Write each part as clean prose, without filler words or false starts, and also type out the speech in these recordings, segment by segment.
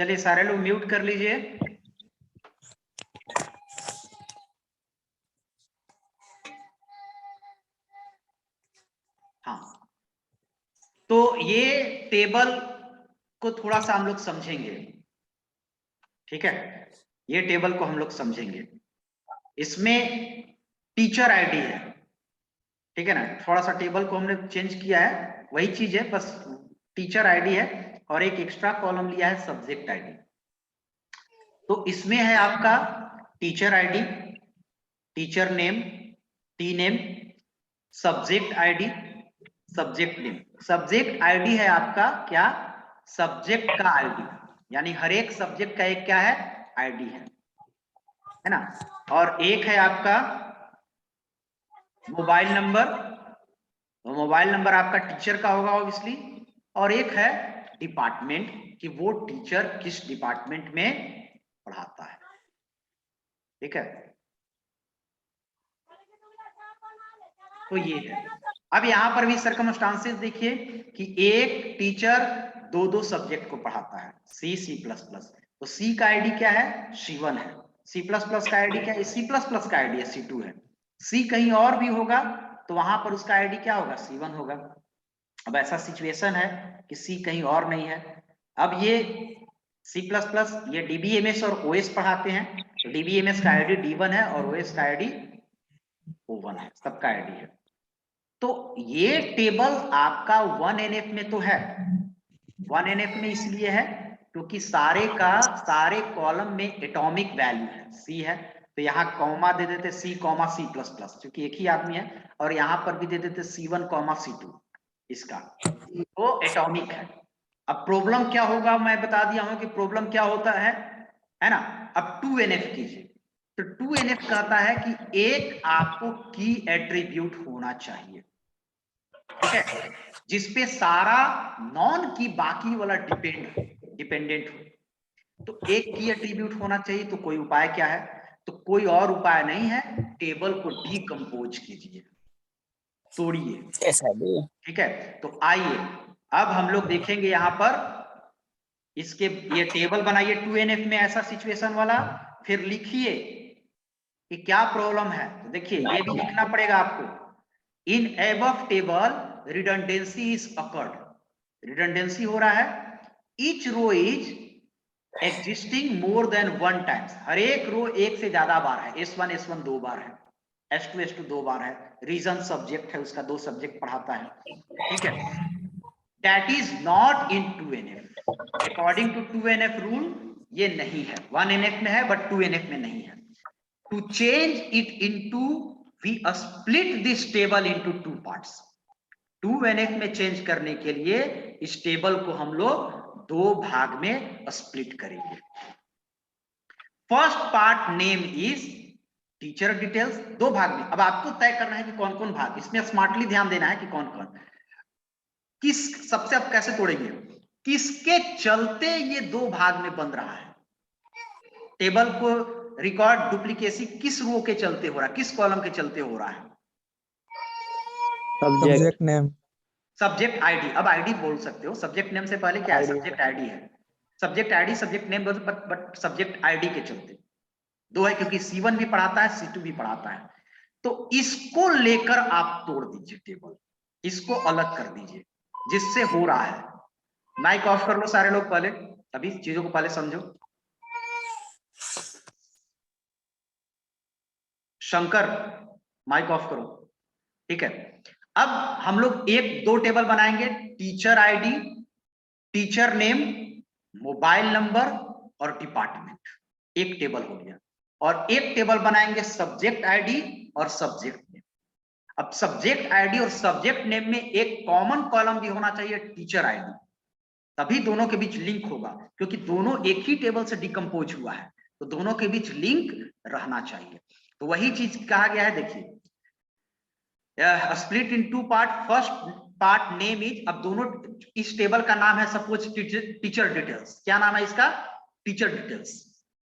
चलिए सारे लोग म्यूट कर लीजिए। हाँ, तो ये टेबल को थोड़ा सा हम लोग समझेंगे, ठीक है। ये टेबल को हम लोग समझेंगे। इसमें टीचर आईडी है, ठीक है ना। थोड़ा सा टेबल को हमने चेंज किया है, वही चीज है, बस टीचर आईडी है और एक एक्स्ट्रा कॉलम लिया है सब्जेक्ट आईडी। तो इसमें है आपका teacher ID, teacher name, T name, subject ID, subject name. Subject ID है आपका क्या, सब्जेक्ट का आईडी, यानी हर एक सब्जेक्ट का एक क्या है, आईडी है ना। और एक है आपका मोबाइल नंबर, तो मोबाइल नंबर आपका टीचर का होगा ऑब्वियसली। और एक है डिपार्टमेंट, कि वो टीचर किस डिपार्टमेंट में पढ़ाता है, ठीक है। तो ये है। अब यहां पर भी सर्कमस्टांसेस देखिए कि एक टीचर दो दो सब्जेक्ट को पढ़ाता है, सी सी प्लस प्लस। तो सी का आईडी क्या है, C1 है। सी प्लस प्लस का आईडी क्या है, सी प्लस प्लस का आईडी है C2 है। सी कहीं और भी होगा तो वहां पर उसका आईडी क्या होगा, C1 होगा। अब ऐसा सिचुएशन है कि सी कहीं और नहीं है। अब ये सी प्लस प्लस ये डीबीएमएस और ओएस पढ़ाते हैं, तो डीबीएमएस का आईडी D1 है और ओएस का आईडी O1 है, सबका आईडी है। तो ये टेबल आपका 1NF में तो है। 1NF में इसलिए है क्योंकि सारे कॉलम में एटॉमिक वैल्यू है, सी है, तो यहाँ कॉमा दे देते C comma C plus plus, क्योंकि एक ही आदमी है। और यहाँ पर भी दे देते C1 कॉमा C2, इसका तो एटॉमिक है। अब प्रॉब्लम क्या होगा, मैं बता दिया हूं कि प्रॉब्लम क्या होता है ना। अब 2NF कीजिए, तो 2NF कहता है कि एक आपको की एट्रीब्यूट होना चाहिए, ठीक है, जिसपे सारा नॉन की बाकी वाला डिपेंडेंट हो। तो एक की एट्रीब्यूट होना चाहिए, तो कोई उपाय क्या है, तो कोई और उपाय नहीं है, टेबल को डीकंपोज कीजिए, तोड़िए, ठीक है। तो आइए अब हम लोग देखेंगे यहां पर इसके, ये टेबल बनाइए 2NF में ऐसा सिचुएशन वाला, फिर लिखिए कि क्या प्रॉब्लम है। तो देखिए ये भी लिखना पड़ेगा आपको, in above table redundancy is occurred, redundancy हो रहा है, each row is existing more than one times, हर एक रो एक से ज्यादा बार है, S1 दो बार है, S2 दो बार है, रीजन सब्जेक्ट है उसका, दो सब्जेक्ट पढ़ाता है, ठीक है। That is not in 2NF, according to 2NF rule ये नहीं है, 1NF में है बट 2NF में नहीं है। To change it into we split this table into two parts, 2NF में चेंज करने के लिए इस टेबल को हम लोग दो भाग में स्प्लिट करेंगे। First part name is teacher details, दो भाग में। अब आपको तय करना है कि कौन कौन भाग, इसमें स्मार्टली ध्यान देना है कि कौन कौन किस, सबसे आप कैसे तोड़ेंगे, किसके चलते ये दो भाग में बन रहा है, टेबल को रिकॉर्ड डुप्लीकेसी किस रो के चलते हो रहा है, किस कॉलम के चलते हो रहा है, सब्जेक्ट नेम, सब्जेक्ट आईडी। अब आईडी बोल सकते हो, सब्जेक्ट नेम से पहले क्या है, सब्जेक्ट आईडी है, subject ID subject name, but subject ID के चलते दो है, क्योंकि C1 भी पढ़ाता है C2 भी पढ़ाता है। तो इसको लेकर आप तोड़ दीजिए टेबल, इसको अलग कर दीजिए जिससे हो रहा है। माइक ऑफ कर लो सारे लोग, पहले अभी चीजों को पहले समझो। शंकर माइक ऑफ करो, ठीक है। अब हम लोग एक दो टेबल बनाएंगे, teacher ID, teacher name, mobile number और डिपार्टमेंट, एक टेबल हो गया। और एक टेबल बनाएंगे सब्जेक्ट आईडी और सब्जेक्ट नेम। अब सब्जेक्ट आईडी और सब्जेक्ट नेम में एक कॉमन कॉलम भी होना चाहिए, टीचर आईडी, तभी दोनों के बीच लिंक होगा, क्योंकि दोनों एक ही टेबल से डिकम्पोज हुआ है, तो दोनों के बीच लिंक रहना चाहिए। तो वही चीज कहा गया है, देखिए split in two part, first part name is, अब दोनों, इस टेबल का नाम है सपोज टीचर डिटेल्स, क्या नाम है इसका, टीचर डिटेल्स।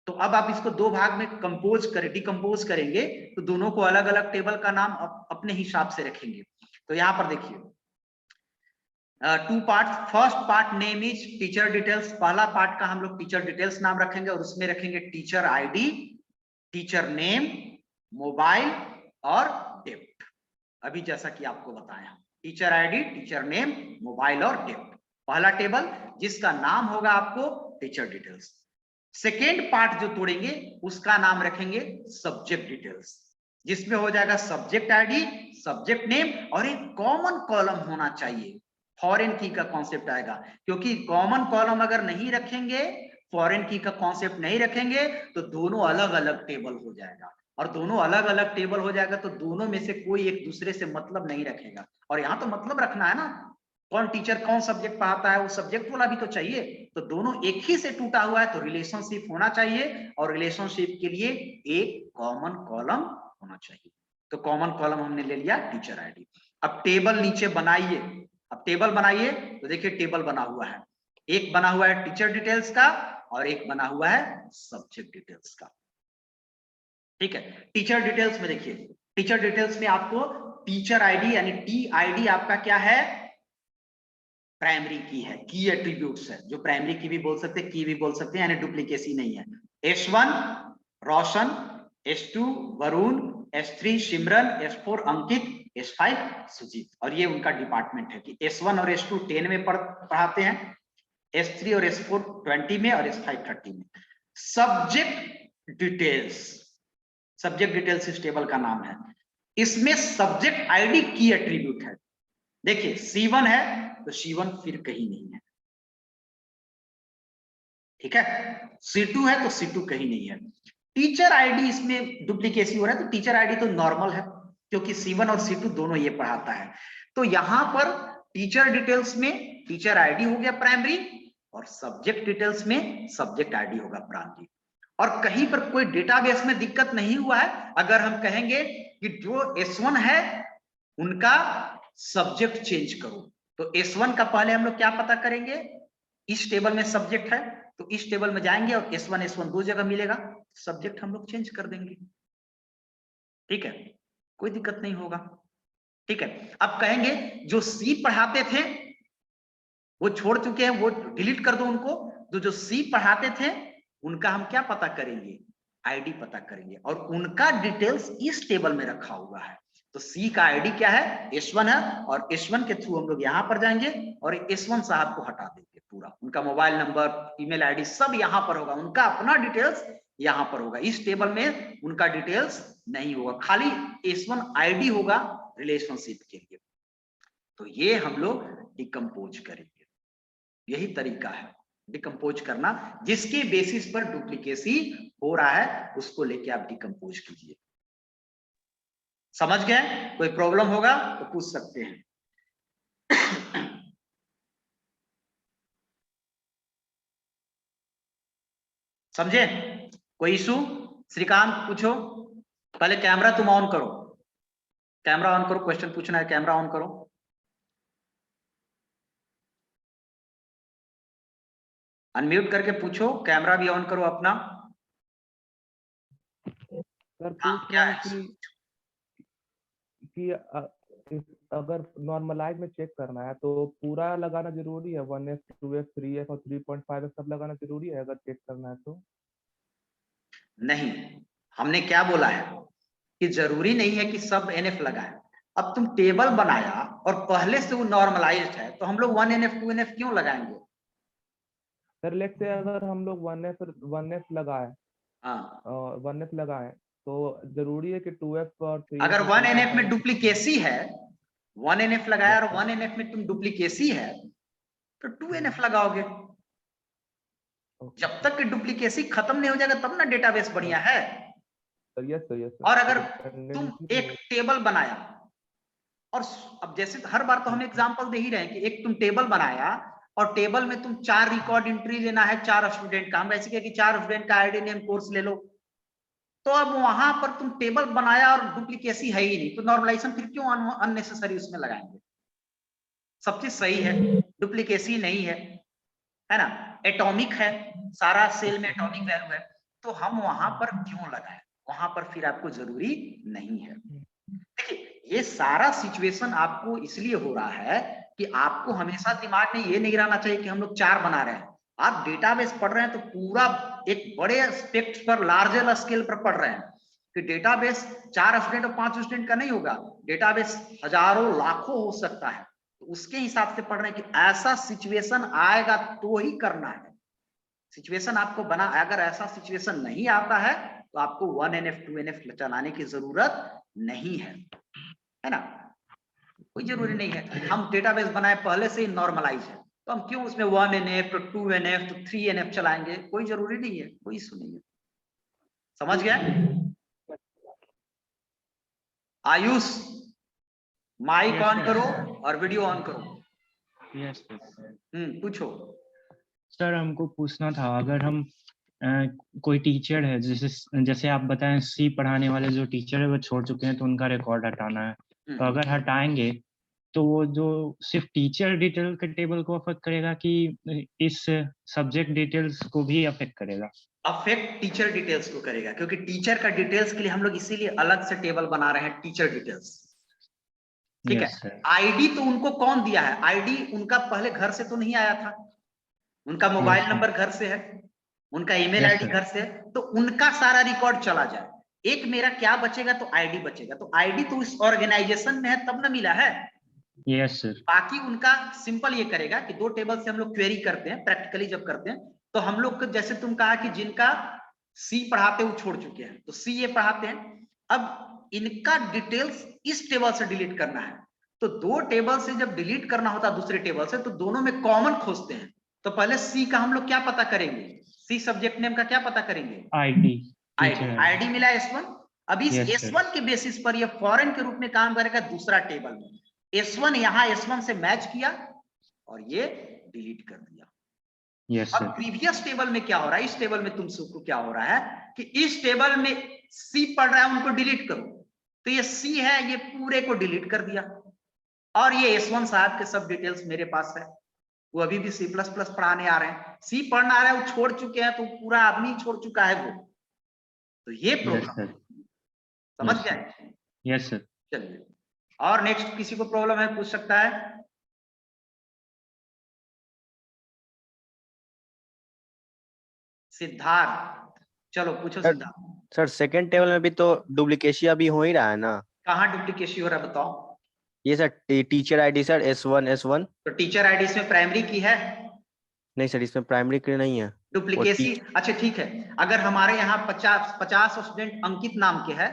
तो अब आप इसको दो भाग में कंपोज करें, डिकम्पोज करेंगे, तो दोनों को अलग अलग टेबल का नाम अपने हिसाब से रखेंगे। तो यहां पर देखिए two part. First part name is teacher details. पहला पार्ट का हम लोग टीचर डिटेल्स नाम रखेंगे और उसमें रखेंगे teacher ID, teacher name, mobile और डेप्ट। अभी जैसा कि आपको बताया, teacher ID, teacher name, mobile और डेप्ट, पहला टेबल जिसका नाम होगा आपको टीचर डिटेल्स। सेकेंड पार्ट जो तोड़ेंगे उसका नाम रखेंगे सब्जेक्ट डिटेल्स, जिसमें हो जाएगा सब्जेक्ट आईडी, सब्जेक्ट नेम और एक कॉमन कॉलम होना चाहिए। फॉरेन की का कॉन्सेप्ट आएगा, क्योंकि कॉमन कॉलम अगर नहीं रखेंगे, फॉरेन की का कॉन्सेप्ट नहीं रखेंगे तो दोनों अलग अलग टेबल हो जाएगा, और दोनों अलग अलग टेबल हो जाएगा तो दोनों में से कोई एक दूसरे से मतलब नहीं रखेगा। और यहाँ तो मतलब रखना है ना, कौन टीचर कौन सब्जेक्ट पढ़ाता है, वो सब्जेक्ट वाला भी तो चाहिए। तो दोनों एक ही से टूटा हुआ है तो रिलेशनशिप होना चाहिए, और रिलेशनशिप के लिए एक कॉमन कॉलम होना चाहिए। तो कॉमन कॉलम हमने ले लिया टीचर आईडी। अब टेबल नीचे बनाइए। अब टेबल बनाइए तो देखिए टेबल बना हुआ है, एक बना हुआ है टीचर डिटेल्स का और एक बना हुआ है सब्जेक्ट डिटेल्स का। ठीक है, टीचर डिटेल्स में देखिए, टीचर डिटेल्स में आपको टीचर आईडी यानी टी आईडी आपका क्या है, प्राइमरी की है, की एट्रीब्यूट्स है, जो प्राइमरी की भी बोल सकते हैं, की भी बोल सकते हैं, यानी डुप्लीकेसी नहीं है। S1 रोशन, S2 वरुण, S3 सिमरन, S4 अंकित, S5 सुजीत। और ये उनका डिपार्टमेंट है कि S1 और S2 10 में पढ़ाते हैं, S3 और S4 20 में और S5 30 में। सब्जेक्ट डिटेल्स, सब्जेक्ट डिटेल्स इस टेबल का नाम है। इसमें सब्जेक्ट आईडी की एट्रीब्यूट है। देखिए C1 है तो C1 फिर कहीं नहीं है, ठीक है। C2 है तो C2 कहीं नहीं है। टीचर आईडी इसमें डुप्लीकेसी हो रहा है, तो टीचर आईडी तो नॉर्मल है क्योंकि C1 और C2 दोनों ये पढ़ाता है। तो यहां पर टीचर डिटेल्स में टीचर आईडी हो गया प्राइमरी, और सब्जेक्ट डिटेल्स में सब्जेक्ट आईडी होगा प्राइमरी। और कहीं पर कोई डेटाबेस में दिक्कत नहीं हुआ है, अगर हम कहेंगे कि जो S1 है उनका सब्जेक्ट चेंज करो, तो S1 का पहले हम लोग क्या पता करेंगे, इस टेबल में सब्जेक्ट है तो इस टेबल में जाएंगे और S1 दो जगह मिलेगा, सब्जेक्ट हम लोग चेंज कर देंगे। ठीक है, कोई दिक्कत नहीं होगा। ठीक है, अब कहेंगे जो C पढ़ाते थे वो छोड़ चुके हैं, वो डिलीट कर दो उनको। जो C पढ़ाते थे उनका हम क्या पता करेंगे, आईडी पता करेंगे, और उनका डिटेल्स इस टेबल में रखा हुआ है। तो C का आईडी क्या है, S1 है, और S1 के थ्रू हम लोग यहां पर जाएंगे और S1 साहब को हटा देंगे पूरा, उनका मोबाइल नंबर, ईमेल आईडी सब यहां पर होगा, उनका अपना डिटेल्स यहां पर होगा। इस टेबल में उनका डिटेल्स नहीं होगा, खाली S1 आईडी होगा रिलेशनशिप के लिए। तो ये हम लोग डिकम्पोज करेंगे, यही तरीका है डिकम्पोज करना, जिसके बेसिस पर डुप्लीकेसी हो रहा है उसको लेके आप डिकम्पोज कीजिए। समझ गए? कोई प्रॉब्लम होगा तो पूछ सकते हैं। समझे? कोई इशू? श्रीकांत पूछो। पहले कैमरा तुम ऑन करो, कैमरा ऑन करो, क्वेश्चन पूछना है, कैमरा ऑन करो। अनम्यूट करके पूछो, कैमरा भी ऑन करो अपना। सर पूछ रहे हैं कि अगर नॉर्मलाइज में चेक करना है तो पूरा लगाना जरूरी है, 1F 2F 3F और 3.5F सब लगाना जरूरी है अगर चेक करना है तो? नहीं, हमने क्या बोला है कि जरूरी नहीं है कि सब NF लगाए। अब तुम टेबल बनाया और पहले से वो नॉर्मलाइज्ड है तो हम लोग 1NF 2NF क्यों लगाएंगे? सर लेट से अगर हम लोग 1F लगाए, हाँ, 1F लगाए तो जरूरी है कि 2F और 3F अगर 1NF में डुप्लीकेसी है, 1NF लगाया और 1NF में तुम डुप्लीकेसी है तो 2NF लगाओगे। जब तक कि डुप्लीकेसी खत्म नहीं हो जाएगा तब ना डेटाबेस बढ़िया है। और अगर तुम एक टेबल बनाया, और अब जैसे हर बार तो हम एग्जांपल दे ही रहे हैं कि एक तुम टेबल बनाया और टेबल में तुम 4 रिकॉर्ड एंट्री लेना है 4 स्टूडेंट का, हम ऐसे कहें कि 4 स्टूडेंट का आईडी नेम कोर्स ले लो, तो अब वहां पर तुम टेबल बनाया और डुप्लीकेसी है ही नहीं, तो नॉर्मलाइजेशन फिर क्यों अननेसेसरी उसमें लगाएंगे? सब चीज सही है, डुप्लीकेसी नहीं है ना, एटॉमिक है, सारा सेल में एटॉमिक वैल्यू है, तो हम वहां पर क्यों लगाएं? वहां पर फिर आपको जरूरी नहीं है। देखिए ये सारा सिचुएशन आपको इसलिए हो रहा है कि आपको हमेशा दिमाग में ये नहीं रहना चाहिए कि हम लोग 4 बना रहे हैं। आप डेटाबेस पढ़ रहे हैं तो पूरा एक बड़े एस्पेक्ट पर, लार्जर स्केल पर पढ़ रहे हैं कि डेटाबेस 4 स्टूडेंट और 5 स्टूडेंट का नहीं होगा, डेटाबेस हजारों लाखों हो सकता है। तो उसके हिसाब से पढ़ रहे हैं कि ऐसा सिचुएशन आएगा तो ही करना है। सिचुएशन आपको बना, अगर ऐसा सिचुएशन नहीं आता है तो आपको 1NF 2NF चलाने की जरूरत नहीं है ना, कोई जरूरी नहीं है। हम डेटाबेस बनाए पहले से ही नॉर्मलाइज है, तो हम क्यों उसमें 1NF तो 2NF तो 3NF चलाएंगे, कोई जरूरी नहीं है, कोई इशू नहीं है। समझ गए? आयुष माइक ऑन करो और वीडियो ऑन करो। यस पूछो। सर, हमको पूछना था, अगर हम कोई टीचर है, जैसे आप बताएं सी पढ़ाने वाले जो टीचर है वो छोड़ चुके हैं तो उनका रिकॉर्ड हटाना है, तो अगर हटाएंगे तो वो जो सिर्फ टीचर डिटेल के टेबल को अफेक्ट करेगा कि इस सब्जेक्ट डिटेल्स को भी अफेक्ट करेगा? अफेक्ट टीचर डिटेल्स को करेगा, क्योंकि टीचर का डिटेल्स के लिए हम लोग इसीलिए अलग से टेबल बना रहे हैं, टीचर डिटेल्स। ठीक है। आईडी तो उनको कौन दिया है? आईडी उनका पहले घर से तो नहीं आया था, उनका मोबाइल नंबर घर से है, उनका ईमेल आईडी घर से है, तो उनका सारा रिकॉर्ड चला जाए। एक मेरा क्या बचेगा? तो आईडी बचेगा। तो आईडी तो उस ऑर्गेनाइजेशन में है तब ना मिला है। Yes sir. बाकी उनका सिंपल ये करेगा कि 2 टेबल से हम लोग क्वेरी करते हैं, प्रैक्टिकली जब करते हैं तो हम लोग जैसे तुम कहा कि जिनका सी पढ़ाते वो छोड़ चुके हैं तो सी ये पढ़ाते हैं, अब इनका डिटेल्स इस टेबल से डिलीट करना है। तो 2 टेबल से जब डिलीट करना होता है दूसरे टेबल से, तो दोनों में कॉमन खोजते हैं। तो पहले सी का हम लोग क्या पता करेंगे? सी सब्जेक्ट नेम का क्या पता करेंगे? आईडी। आईडी मिला S1। अब इस Yes, S1 के बेसिस पर ये फॉरेन के रूप में काम करेगा दूसरा टेबल में। S1 यहां S1 से मैच किया और ये डिलीट कर दिया। Yes, अब प्रीवियस टेबल में क्या हो रहा है? इस टेबल में तुमको क्या हो रहा है कि इस टेबल में सी पढ़ रहा है, उनको डिलीट करो, तो ये सी है, ये पूरे को डिलीट कर दिया। और ये S1 साहब के सब डिटेल्स मेरे पास है, वो अभी भी C++ पढ़ाने आ रहे हैं, सी पढ़ना आ रहा है, वो छोड़ चुके हैं तो पूरा आदमी छोड़ चुका है वो। तो ये प्रॉब्लम समझ गए? Yes sir. चलिए, और नेक्स्ट किसी को प्रॉब्लम है पूछ सकता है। सिद्धार्थ, चलो पूछो सिद्धार्थ। सर सेकंड टेबल में भी तो डुप्लीकेशन अभी हो ही रहा है ना? कहाँ डुप्लीकेशन हो रहा है बताओ? ये sir teacher ID sir S1 तो टीचर आईडी इसमें प्राइमरी की है? नहीं सर, इसमें प्राइमरी की नहीं है डुप्लीकेशन। अच्छा ठीक है, अगर हमारे यहाँ 50 स्टूडेंट अंकित नाम के है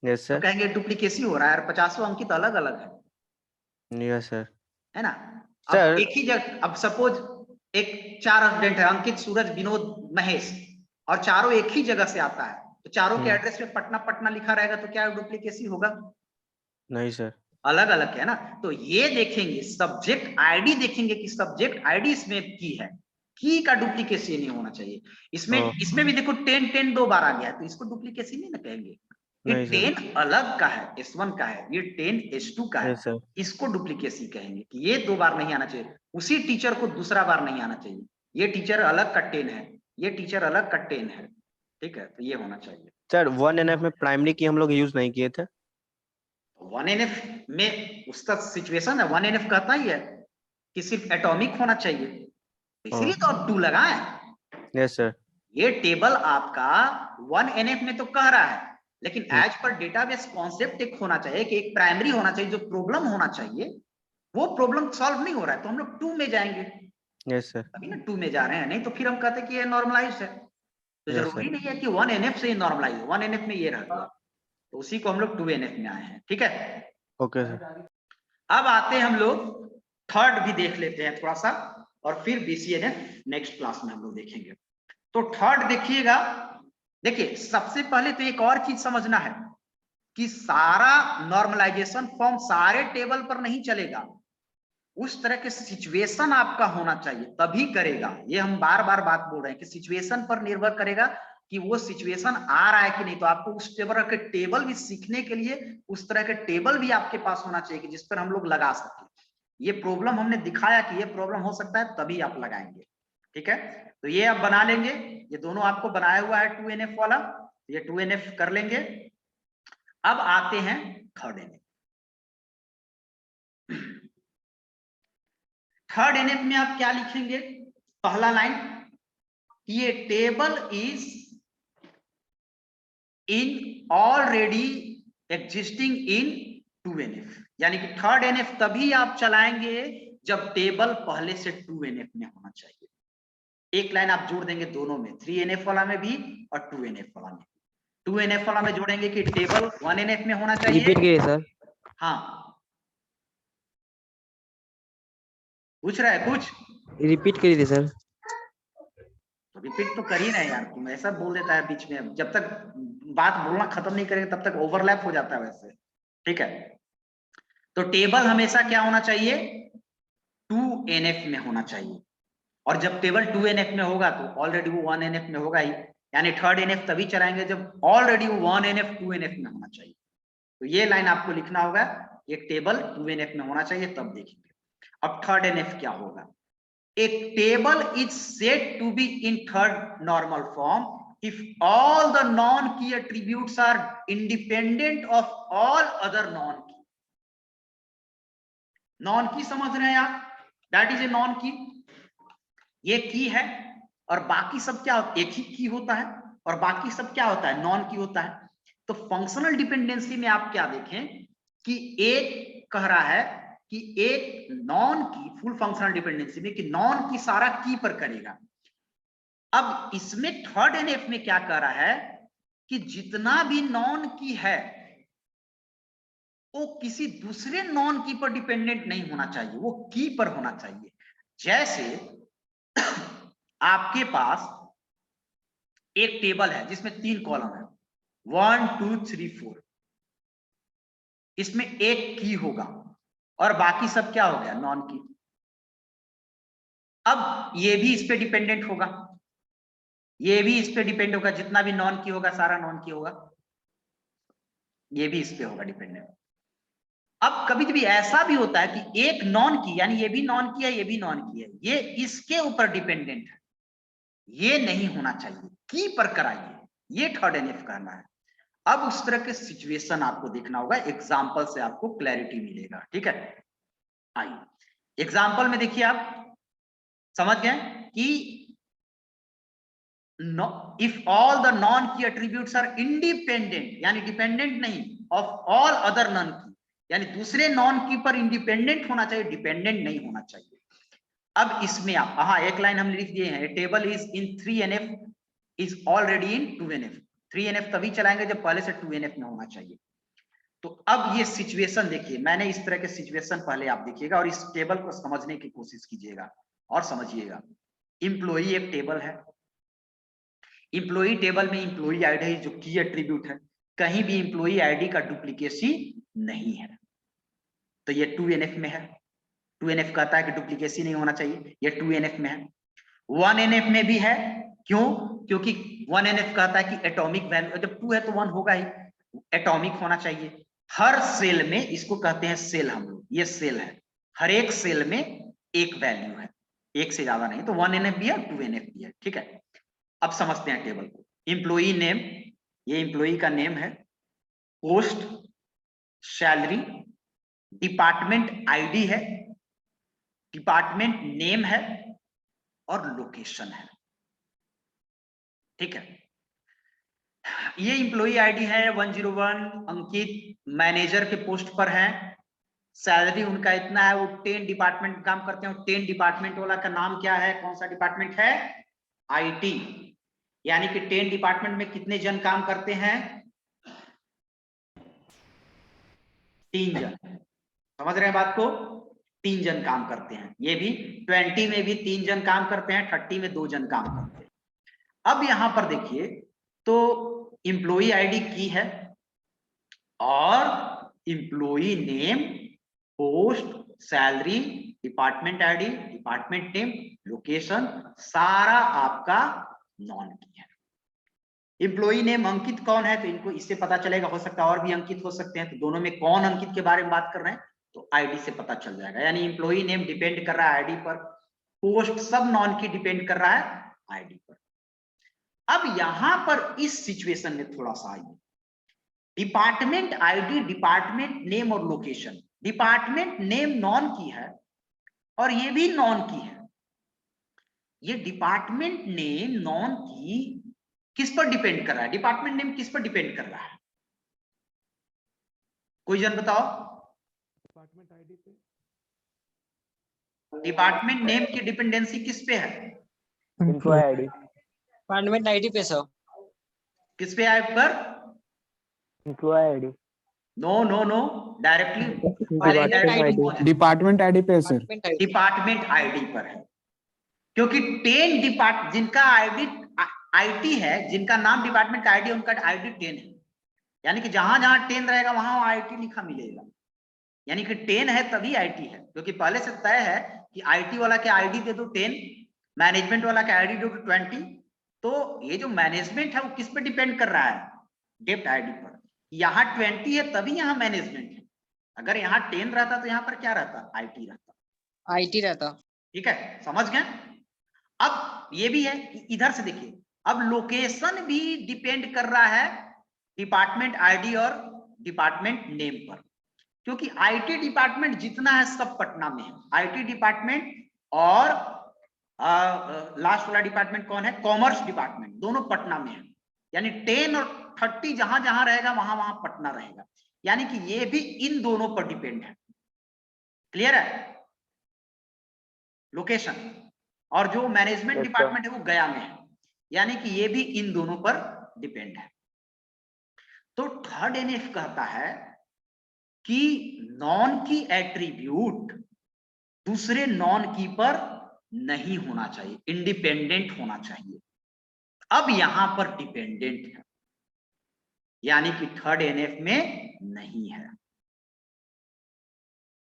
यस तो सर। कहेंगे डुप्लीकेशन हो रहा है, 50 अंकित अलग अलग है। Yes sir. है ना? सर अब एक ही जगह, अब सपोज एक 4 स्टूडेंट है, अंकित, सूरज, विनोद, महेश, और चारों एक ही जगह से आता है, तो चारों के एड्रेस में पटना पटना लिखा रहेगा तो क्या डुप्लीकेसी होगा? नहीं सर, अलग अलग है ना। तो ये देखेंगे, सब्जेक्ट आईडी देखेंगे कि सब्जेक्ट आईडी इसमें की है, की का डुप्लीकेसी नहीं होना चाहिए। इसमें भी देखो 10 10 2 बार आ गया है, तो इसको डुप्लीकेसी नहीं ना कहेंगे। ये 10 अलग का है, S1 का है, ये 10 S2 का है, इसको डुप्लीकेसी कहेंगे कि ये 2 बार नहीं आना चाहिए। उसी टीचर को दूसरा बार नहीं आना चाहिए, ये टीचर अलग का 10 है, ये टीचर अलग का 10 है। ठीक है, तो ये होना चाहिए। सर 1NF में प्राइमरी की हम लोग यूज नहीं किए थे। 1NF में उसका सिचुएशन है, 1NF कहता ही है कि सिर्फ एटॉमिक होना चाहिए, इसीलिए तो आप 2 लगाए। Yes sir. ये टेबल आपका 1NF में तो कह रहा है, लेकिन एज पर डेटाबेस कॉन्सेप्ट एक होना चाहिए कि एक प्राइमरी होना चाहिए, जो प्रॉब्लम होना चाहिए वो प्रॉब्लम सॉल्व नहीं हो रहा है, तो हम लोग 2 में जाएंगे। Yes sir. अभी ना 2 में जा रहे हैं, नहीं तो फिर हम कहते कि ये नॉर्मलाइज है। तो जरूरी नहीं है कि 1NF से ही नॉर्मलाइज, 1NF में ये रह गया, तो उसी को हम लोग 2NF में आए हैं। ठीक है, ओके सर। अब आते हैं हम लोग थर्ड भी देख लेते हैं थोड़ा सा, और फिर BCNF नेक्स्ट क्लास में हम लोग देखेंगे। तो थर्ड देखिएगा, देखिए सबसे पहले तो एक और चीज समझना है कि सारा नॉर्मलाइजेशन फॉर्म सारे टेबल पर नहीं चलेगा, उस तरह के सिचुएशन आपका होना चाहिए तभी करेगा। ये हम बार बार बात बोल रहे हैं कि सिचुएशन पर निर्भर करेगा कि वो सिचुएशन आ रहा है कि नहीं। तो आपको उस तरह के टेबल भी सीखने के लिए उस तरह के टेबल भी आपके पास होना चाहिए कि जिस पर हम लोग लगा सके। ये प्रॉब्लम हमने दिखाया कि ये प्रॉब्लम हो सकता है, तभी आप लगाएंगे। ठीक है, तो ये आप बना लेंगे, ये दोनों आपको बनाया हुआ है 2NF वाला, ये 2NF कर लेंगे। अब आते हैं थर्ड NF। थर्ड एनएफ में आप क्या लिखेंगे? पहला लाइन, ये table is in already existing in 2NF, यानी कि थर्ड एनएफ तभी आप चलाएंगे जब टेबल पहले से 2NF में होना चाहिए। एक लाइन आप जोड़ देंगे दोनों में, 3NF वाला में भी और 2NF वाला में। 2NF वाला में जोड़ेंगे कि टेबल 1NF में होना चाहिए। रिपीट कीजिए सर। हाँ, पूछ रहा है कुछ? रिपीट कीजिए सर। तो रिपीट तो कर ही रहे यार, तुम ऐसा बोल देता है बीच में, जब तक बात बोलना खत्म नहीं करेंगे तब तक ओवरलैप हो जाता है वैसे। ठीक है, तो टेबल हमेशा क्या होना चाहिए? 2NF में होना चाहिए, और जब टेबल 2NF में होगा तो ऑलरेडी वो 1NF में होगा ही, यानी थर्ड NF तभी चलाएंगे जब ऑलरेडी वो 1NF 2NF में होना चाहिए। तो ये लाइन आपको लिखना होगा, ये टेबल 2NF में होना चाहिए, तब देखेंगे। अब थर्ड NF क्या होगा? एक table is said to be in third normal form if all the non-key attributes are independent of all other non-key. non-key समझ रहे हैं आप? That is a non-key. ये की है और बाकी सब क्या होता है? एक ही की होता है और बाकी सब क्या होता है? नॉन की होता है। तो फंक्शनल डिपेंडेंसी में आप क्या देखें कि एक कह रहा है कि एक नॉन की, फुल फंक्शनल डिपेंडेंसी में कि नॉन की सारा की पर करेगा। अब इसमें थर्ड एनएफ में क्या कह रहा है कि जितना भी नॉन की है वो किसी दूसरे नॉन की पर डिपेंडेंट नहीं होना चाहिए, वो की पर होना चाहिए। जैसे आपके पास एक टेबल है जिसमें 3 कॉलम है, 1 2 3 4, इसमें एक की होगा और बाकी सब क्या हो गया? नॉन की। अब ये भी इस पे डिपेंडेंट होगा, ये भी इस पे डिपेंड होगा, जितना भी नॉन की होगा सारा नॉन की होगा, ये भी इस पे होगा डिपेंडेंट। अब कभी कभी ऐसा भी होता है कि एक नॉन की, यानी ये भी नॉन की है ये भी नॉन की है, ये इसके ऊपर डिपेंडेंट है, ये नहीं होना चाहिए, की पर कराइए, ये थर्ड एनएफ करना है। अब उस तरह के सिचुएशन आपको देखना होगा, एग्जांपल से आपको क्लैरिटी मिलेगा। ठीक है, आइए एग्जांपल में देखिए, आप समझ गए कि इफ ऑल द नॉन की एट्रीब्यूट्स आर इंडिपेंडेंट, यानी डिपेंडेंट नहीं, ऑफ ऑल अदर नॉन की, यानी दूसरे नॉन की पर इंडिपेंडेंट होना चाहिए, डिपेंडेंट नहीं होना चाहिए। अब इसमें आप एक लाइन हम लिख दिए हैं, table is in 3NF is already in 2NF। 3NF तभी चलाएंगे जब पहले से 2NF में होना चाहिए। तो अब ये सिचुएशन देखिए, मैंने इस तरह के सिचुएशन पहले आप देखिएगा और इस टेबल को समझने की कोशिश कीजिएगा और समझिएगा। इम्प्लॉई एक टेबल है, इम्प्लॉई टेबल में इम्प्लॉई आईडी जो की एट्रीब्यूट है, कहीं भी इम्प्लॉई आईडी का डुप्लीकेसी नहीं है, तो ये 2NF में है। 2NF कहता है कि डुप्लीकेसी नहीं होना चाहिए, ये 2NF में है। 1NF में भी है, क्यों? क्योंकि 1NF कहता है कि एटॉमिक वैल्यू, जब 2 है तो 1 होगा ही, एटॉमिक होना चाहिए। हर सेल में, इसको कहते हैं सेल हम लोग, ये सेल है, हर एक सेल में एक वैल्यू है, एक से ज्यादा नहीं, तो 1NF भी है 2NF भी है। ठीक है, अब समझते हैं टेबल को। इम्प्लॉई नेम, ये इम्प्लॉई का नेम है, पोस्ट, सैलरी, डिपार्टमेंट आईडी है, डिपार्टमेंट नेम है और लोकेशन है। ठीक है, ये इम्प्लॉई आईडी है 101, अंकित मैनेजर के पोस्ट पर है, सैलरी उनका इतना है, वो 10 डिपार्टमेंट में काम करते हैं, 10 डिपार्टमेंट वाला का नाम क्या है, कौन सा डिपार्टमेंट है? आईटी, यानी कि 10 डिपार्टमेंट में कितने जन काम करते हैं? 3 जन। समझ रहे हैं बात को? 3 जन काम करते हैं, ये भी 20 में भी 3 जन काम करते हैं, 30 में 2 जन काम करते हैं। अब यहां पर देखिए, तो इम्प्लॉई आईडी की है और employee name, post, salary, department ID, department name, location, सारा आपका नॉन की है। इम्प्लॉई नेम अंकित कौन है, तो इनको इससे पता चलेगा, हो सकता है और भी अंकित हो सकते हैं, तो दोनों में कौन अंकित के बारे में बात कर रहे हैं तो आईडी से पता चल जाएगा। यानी इम्प्लॉई नेम डिपेंड कर रहा है आईडी पर, पोस्ट सब नॉन की डिपेंड कर रहा है आईडी पर। अब यहां पर इस सिचुएशन में थोड़ा सा आइए, डिपार्टमेंट आईडी, डिपार्टमेंट नेम और लोकेशन। डिपार्टमेंट नेम नॉन की है और ये भी नॉन की है। ये डिपार्टमेंट नेम नॉन की किस पर डिपेंड कर रहा है? डिपार्टमेंट नेम किस पर डिपेंड कर रहा है? कोई जन बताओ। डिपार्टमेंट आईडी पे। डिपार्टमेंट नेम की डिपेंडेंसी किस पे है? Employee ID. डिपार्टमेंट आईडी पे सर। किस पे है पर? Employee ID. No no no, directly department ID पे सर। डिपार्टमेंट आईडी पर है, क्योंकि 10 डिपार्ट जिनका आईटी है, जिनका नाम डिपार्टमेंट का आईडी, उनका आईडी 10 है। यानी कि जहां जहां 10 रहेगा वहां आईटी लिखा मिलेगा। यानी कि 10 है तभी आईटी है, क्योंकि पहले से तय है कि आईटी वाला के आईडी दे दो 10, मैनेजमेंट वाला के आईडी दो 20। तो ये जो मैनेजमेंट है वो किस पे डिपेंड कर रहा है? डेप्ट आईडी पर। यहाँ 20 है तभी यहाँ मैनेजमेंट है। अगर यहाँ 10 रहता तो यहाँ पर क्या रहता? आईटी रहता। आईटी रहता। ठीक है, समझ गए? अब ये भी है कि इधर से देखिए, अब लोकेशन भी डिपेंड कर रहा है डिपार्टमेंट आईडी और डिपार्टमेंट नेम पर, क्योंकि आईटी डिपार्टमेंट जितना है सब पटना में है। आईटी डिपार्टमेंट और लास्ट वाला डिपार्टमेंट कौन है? कॉमर्स डिपार्टमेंट, दोनों पटना में है। यानी 10 और 30 जहां जहां रहेगा वहां वहां पटना रहेगा। यानी कि ये भी इन दोनों पर डिपेंड है। क्लियर है? लोकेशन और जो मैनेजमेंट डिपार्टमेंट है वो गया में है, यानी कि ये भी इन दोनों पर डिपेंड है। तो थर्ड एनएफ कहता है कि नॉन की एट्रीब्यूट दूसरे नॉन की पर नहीं होना चाहिए, इंडिपेंडेंट होना चाहिए। अब यहां पर डिपेंडेंट है, यानी कि थर्ड एनएफ में नहीं है।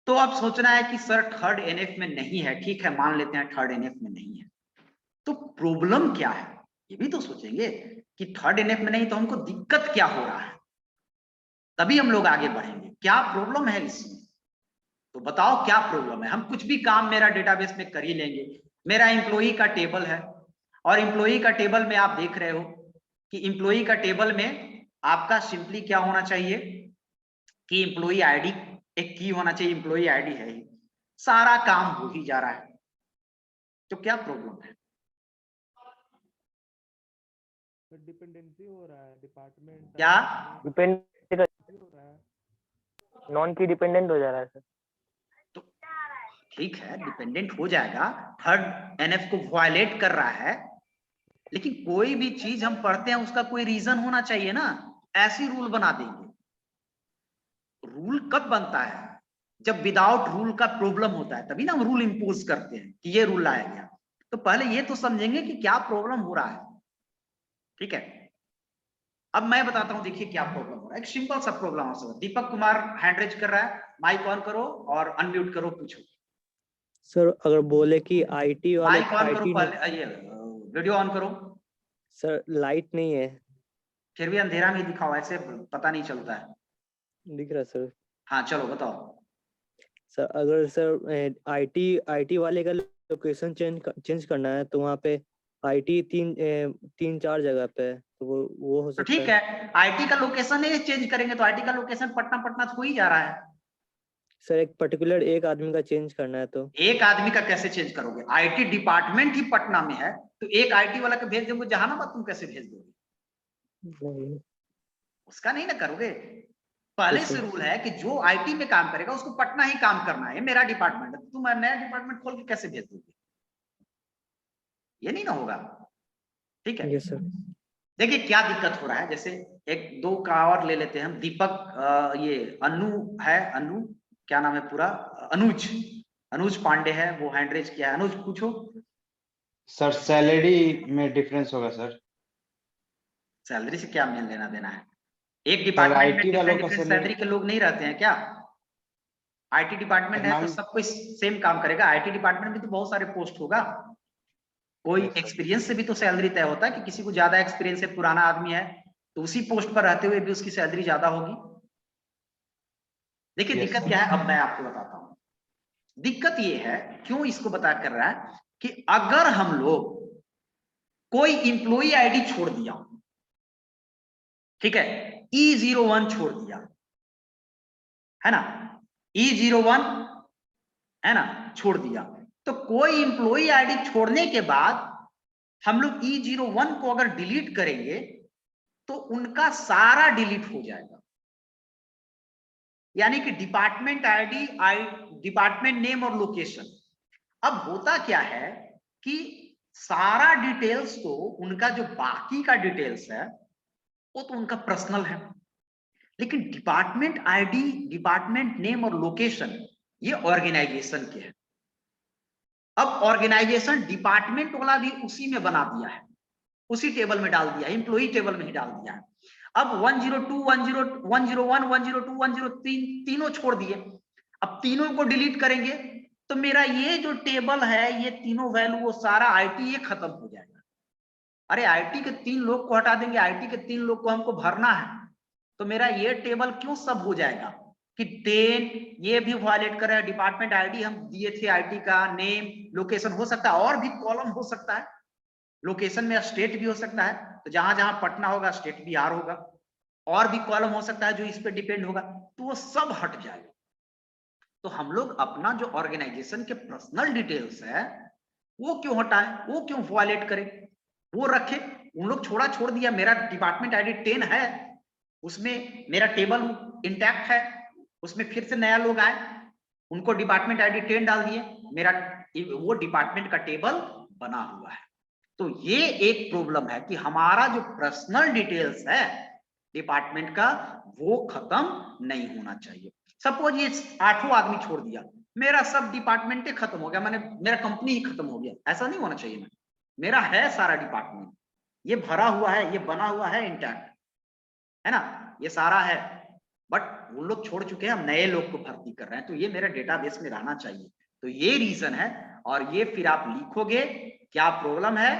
तो अब सोचना है कि सर थर्ड एनएफ में नहीं है, ठीक है मान लेते हैं थर्ड एनएफ में नहीं है, तो प्रॉब्लम क्या है ये भी तो सोचेंगे कि थर्ड एनएफ में नहीं तो हमको दिक्कत क्या हो रहा है, तभी हम लोग आगे बढ़ेंगे। क्या प्रॉब्लम है इसमें? तो बताओ क्या प्रॉब्लम है। हम कुछ भी काम मेरा डेटाबेस में कर ही लेंगे। मेरा एम्प्लॉई का टेबल है और एम्प्लॉई का टेबल में आप देख रहे हो कि एम्प्लॉई का टेबल में आपका सिंपली क्या होना चाहिए कि एम्प्लॉई आईडी एक की होना चाहिए। एम्प्लॉई आईडी है ही, सारा काम हो ही जा रहा है, तो क्या प्रॉब्लम है? डिपेंडेंसी हो रहा है डिपार्टमेंट। क्या डिपेंड हो रहा है, नॉन की डिपेंडेंट हो जा रहा है सर। तो ठीक है, डिपेंडेंट हो जाएगा, थर्ड एनएफ को वायलेट कर रहा है, लेकिन कोई भी चीज हम पढ़ते हैं उसका कोई रीजन होना चाहिए ना। ऐसी रूल बना देंगे। रूल कब बनता है? जब विदाउट रूल का प्रॉब्लम होता है, तभी ना हम रूल इंपोज करते हैं कि ये रूल लाया गया। तो पहले ये तो समझेंगे कि क्या प्रॉब्लम हो रहा है। ठीक है, अब मैं बताता हूं, देखिए क्या प्रॉब्लम हो रहा है। एक सिंपल सा प्रॉब्लम हो सकता है। दीपक कुमार हैंड रेज कर रहा है, माइक ऑन करो और अनम्यूट करो, पूछो। सर अगर बोले कि आईटी वाले माइक ऑन करो, पहले ये वीडियो ऑन करो। सर लाइट नहीं है। फिर भी अंधेरा में दिखाओ, ऐसे पता नहीं चलता है। दिख रहा सर। हाँ चलो बताओ। सर अगर सर आईटी वाले का लोकेशन चेंज करना है तो वहाँ पे आईटी तीन चार जगह पे है, तो वो हो तो सकता ठीक है, आईटी का लोकेशन ही चेंज करेंगे तो आईटी का लोकेशन पटना पटना तो हो ही जा रहा है। सर एक पर्टिकुलर एक आदमी का चेंज करना है तो एक आदमी का कैसे चेंज करोगे? आईटी डिपार्टमेंट ही पटना में है, तो एक आईटी वाला को भेज दोगे जहानाबाद, तुम कैसे भेज दोगे? नहीं। उसका नहीं ना करोगे। पहले से रूल है कि जो आईटी में काम करेगा उसको पटना ही काम करना है। मेरा डिपार्टमेंट है, तुम नया डिपार्टमेंट खोल के कैसे भेज दोगे? ये नहीं ना होगा। ठीक है, यस सर। देखिए क्या दिक्कत हो रहा है। जैसे एक दो का और ले लेते हैं हम। दीपक ये अनु है, अनु क्या नाम है पूरा? अनुज पांडे है, वो हैंड रेज किया है। अनुज पूछो। सर सैलरी में डिफरेंस होगा सर। सैलरी से क्या मेल लेना देना है? एक डिपार्टमेंट में आईटी वालों डिफरेंट का डिफरेंट सैलरी के लोग नहीं रहते हैं क्या? आईटी डिपार्टमेंट है तो सब कोई सेम काम करेगा। आईटी डिपार्टमेंट में तो बहुत सारे पोस्ट होगा, कोई एक्सपीरियंस से भी तो सैलरी तय होता है कि किसी को ज्यादा एक्सपीरियंस है, पुराना आदमी है, तो उसी पोस्ट पर रहते हुए भी उसकी सैलरी ज्यादा होगी। देखिए दिक्कत क्या है, अब मैं आपको बताता हूं। दिक्कत ये है, क्यों इसको बता कर रहा है कि अगर हम लोग कोई इंप्लॉई आईडी छोड़ दिया, ठीक है, E01 छोड़ दिया है ना, E01 है ना, छोड़ दिया, तो कोई इंप्लॉई आईडी छोड़ने के बाद हम लोग E01 को अगर डिलीट करेंगे तो उनका सारा डिलीट हो जाएगा, यानी कि डिपार्टमेंट आईडी, डिपार्टमेंट नेम और लोकेशन। अब होता क्या है कि सारा डिटेल्स तो उनका जो बाकी का डिटेल्स है वो तो उनका पर्सनल है, लेकिन डिपार्टमेंट आईडी, डिपार्टमेंट नेम और लोकेशन ये ऑर्गेनाइजेशन के है। अब ऑर्गेनाइजेशन डिपार्टमेंट वाला भी उसी में बना दिया है, उसी टेबल में डाल दिया है, इंप्लॉई टेबल में ही डाल दिया है। अब 102, 101, 102, 103 तीनों छोड़ दिए। अब तीनों को डिलीट करेंगे तो मेरा ये जो टेबल है, ये तीनों वैल्यू, वो सारा आईटी ये खत्म हो जाएगा। अरे आईटी के 3 लोग को हटा देंगे, आईटी के 3 लोग को हमको भरना है, तो मेरा ये टेबल क्यों सब हो जाएगा कि 10 ये भी वायलेट कर रहा है। डिपार्टमेंट आईडी हम दिए थे, आईटी का नेम, लोकेशन, हो सकता है और भी कॉलम हो सकता है, लोकेशन में स्टेट भी हो सकता है, तो जहां जहां पटना होगा स्टेट बिहार होगा, और भी कॉलम हो सकता है जो इस पे डिपेंड होगा, तो वो सब हट जाएगा। तो हम लोग अपना जो ऑर्गेनाइजेशन के पर्सनल डिटेल्स है वो क्यों हटाएं, वो क्यों वायलेट करें, वो रखे। उन लोग छोड़ दिया। मेरा डिपार्टमेंट आईडी 10 है, उसमें मेरा टेबल इंटैक्ट है, उसमें फिर से नया लोग आए, उनको डिपार्टमेंट आईडी 10 डाल दिए, मेरा वो डिपार्टमेंट का टेबल बना हुआ है। तो ये एक प्रॉब्लम है कि हमारा जो पर्सनल डिटेल्स है डिपार्टमेंट का वो खत्म नहीं होना चाहिए। सपोज ये 8 आदमी छोड़ दिया, मेरा सब डिपार्टमेंट ही खत्म हो गया, मैंने मेरा कंपनी ही खत्म हो गया, ऐसा नहीं होना चाहिए। मेरा है सारा डिपार्टमेंट, ये भरा हुआ है, ये बना हुआ है, इंटैक्ट है ना, ये सारा है, बट वो लोग छोड़ चुके हैं, हम नए लोग को भर्ती कर रहे हैं, तो ये मेरा डेटाबेस में रहना चाहिए। तो ये रीजन है, और ये फिर आप लिखोगे क्या प्रॉब्लम है,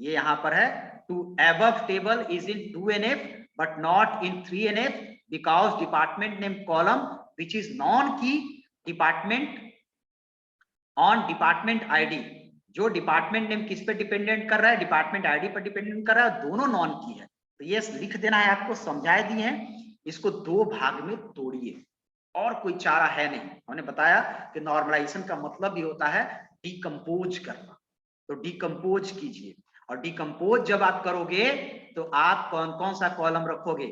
ये यहां पर है, to above table is in 2NF but not in 3NF because department name column which is non-key department on department ID, जो डिपार्टमेंट नेम किस पे डिपेंडेंट कर रहा है, डिपार्टमेंट आईडी पर डिपेंडेंट कर रहा है, दोनों नॉन की है। तो ये लिख देना है, आपको समझाए दिए हैं, इसको 2 भाग में तोड़िए, और कोई चारा है नहीं। हमने बताया कि नॉर्मलाइजेशन का मतलब भी होता है डिकम्पोज करना, तो डिकम्पोज कीजिए, और डिकम्पोज जब आप करोगे तो आप कौन कौन सा कॉलम रखोगे,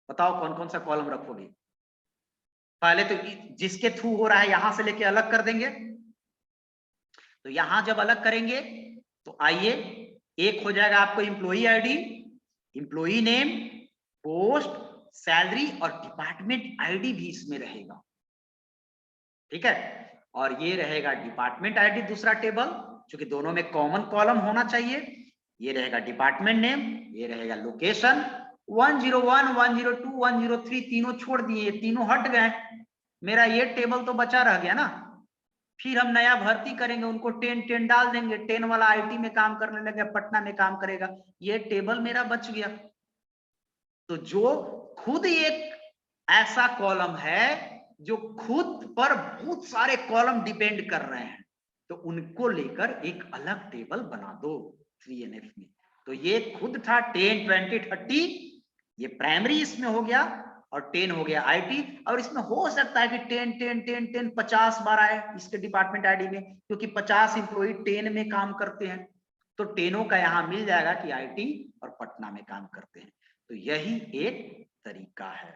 बताओ कौन कौन सा कॉलम रखोगे। पहले तो जिसके थ्रू हो रहा है यहां से लेके अलग कर देंगे, तो यहां जब अलग करेंगे तो आइए, एक हो जाएगा आपको employee ID, employee name, post, salary, और डिपार्टमेंट आईडी भी इसमें रहेगा, ठीक है। और ये रहेगा डिपार्टमेंट आईडी दूसरा टेबल, क्योंकि दोनों में कॉमन कॉलम होना चाहिए। ये रहेगा डिपार्टमेंट नेम, ये रहेगा लोकेशन। 101, 102, 103 तीनों छोड़ दिए, तीनों हट गए, मेरा ये टेबल तो बचा रह गया ना। फिर हम नया भर्ती करेंगे, उनको 10 डाल देंगे, 10 वाला आईटी में काम करने लगे, पटना में काम करेगा, ये टेबल मेरा बच गया। तो जो खुद एक ऐसा कॉलम है जो खुद पर बहुत सारे कॉलम डिपेंड कर रहे हैं, तो उनको लेकर एक अलग टेबल बना दो 3NF में। तो ये खुद था 10, 20, 30, ये प्राइमरी इसमें हो गया, और 10 हो गया आईटी, और इसमें हो सकता है कि 10, 10, 10, 10 50 बार आए इसके डिपार्टमेंट आईडी में, क्योंकि 50 इंप्लॉई 10 में काम करते हैं, तो 10 का यहाँ मिल जाएगा कि आईटी और पटना में काम करते हैं। तो यही एक तरीका है,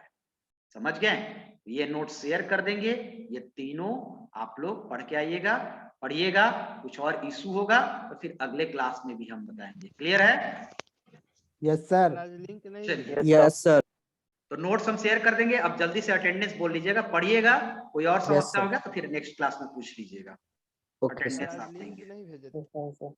समझ गए। ये नोट शेयर कर देंगे, ये तीनों आप लोग पढ़ के आइएगा, पढ़िएगा, कुछ और इशू होगा तो फिर अगले क्लास में भी हम बताएंगे। क्लियर है? Yes sir. चलिए, यस सर। तो नोट्स हम शेयर कर देंगे। अब जल्दी से अटेंडेंस बोल लीजिएगा, पढ़िएगा, कोई और समस्या होगा तो फिर नेक्स्ट क्लास में पूछ लीजिएगा। ओके अटेंडेंस आप देंगे। नहीं भेजे थे।